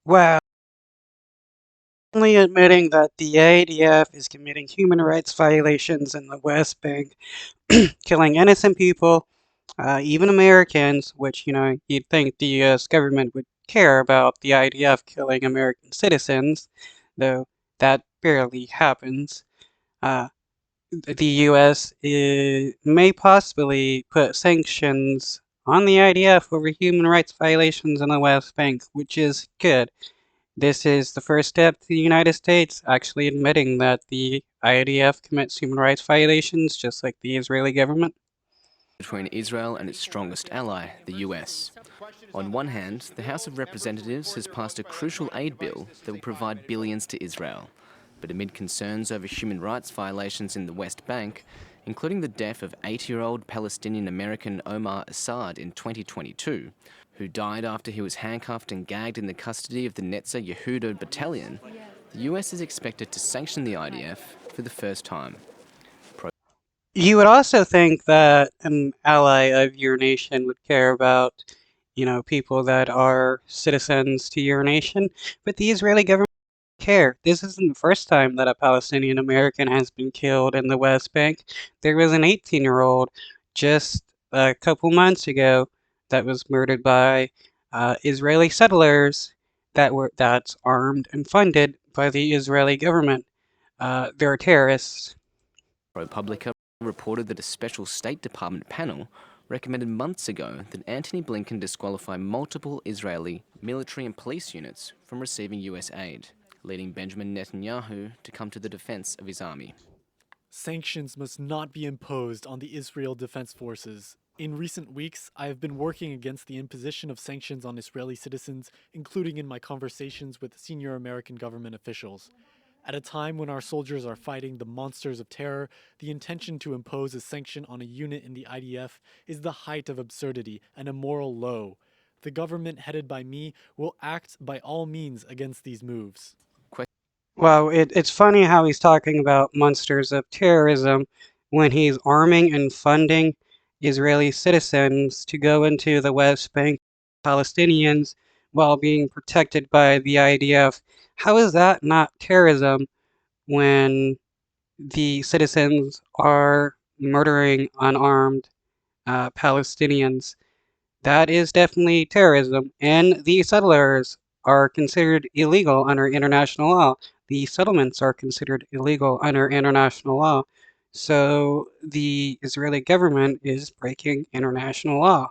Well, only admitting that the IDF is committing human rights violations in the West Bank, killing innocent people, even Americans, which, you'd think the US government would care about the IDF killing American citizens, though that barely happens. Uh, the US may possibly put sanctions on the IDF over human rights violations in the West Bank, which is good. This is the first step to the United States actually admitting that the IDF commits human rights violations, just like the Israeli government. Between Israel and its strongest ally, the US. On one hand, the House of Representatives has passed a crucial aid bill that will provide billions to Israel. But amid concerns over human rights violations in the West Bank, including the death of 8-year-old Palestinian-American Omar Assad in 2022, who died after he was handcuffed and gagged in the custody of the Netzer Yehuda battalion, the US is expected to sanction the IDF for the first time. You would also think that an ally of your nation would care about, people that are citizens to your nation, but the Israeli government doesn't care. This isn't the first time that a Palestinian American has been killed in the West Bank. There was an 18-year-old just a couple months ago that was murdered by Israeli settlers that's armed and funded by the Israeli government. They're terrorists. ProPublica reported that a special State Department panel recommended months ago that Antony Blinken disqualify multiple Israeli military and police units from receiving US aid, leading Benjamin Netanyahu to come to the defense of his army. Sanctions must not be imposed on the Israel Defense Forces. In recent weeks, I have been working against the imposition of sanctions on Israeli citizens, including in my conversations with senior American government officials. At a time when our soldiers are fighting the monsters of terror, the intention to impose a sanction on a unit in the IDF is the height of absurdity and a moral low. The government headed by me will act by all means against these moves. Well, it's funny how he's talking about monsters of terrorism when he's arming and funding Israeli citizens to go into the West Bank Palestinians while being protected by the IDF. How is that not terrorism when the citizens are murdering unarmed Palestinians? That is definitely terrorism, and the settlers are considered illegal under international law. The settlements are considered illegal under international law. So the Israeli government is breaking international law.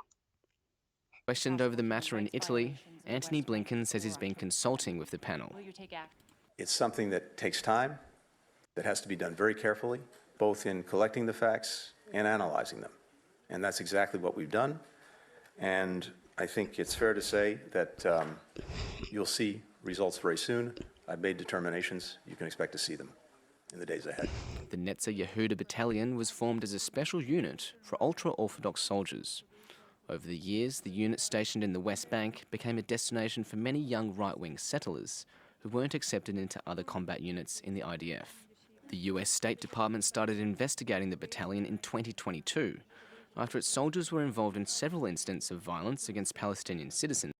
Questioned over the matter in Italy, Antony Blinken says he's been consulting with the panel. It's something that takes time, that has to be done very carefully, both in collecting the facts and analyzing them. And that's exactly what we've done. And I think it's fair to say that you'll see results very soon. I've made determinations. You can expect to see them in the days ahead. The Netzer Yehuda battalion was formed as a special unit for ultra-Orthodox soldiers. Over the years, the unit stationed in the West Bank became a destination for many young right-wing settlers who weren't accepted into other combat units in the IDF. The US State Department started investigating the battalion in 2022, after its soldiers were involved in several incidents of violence against Palestinian citizens.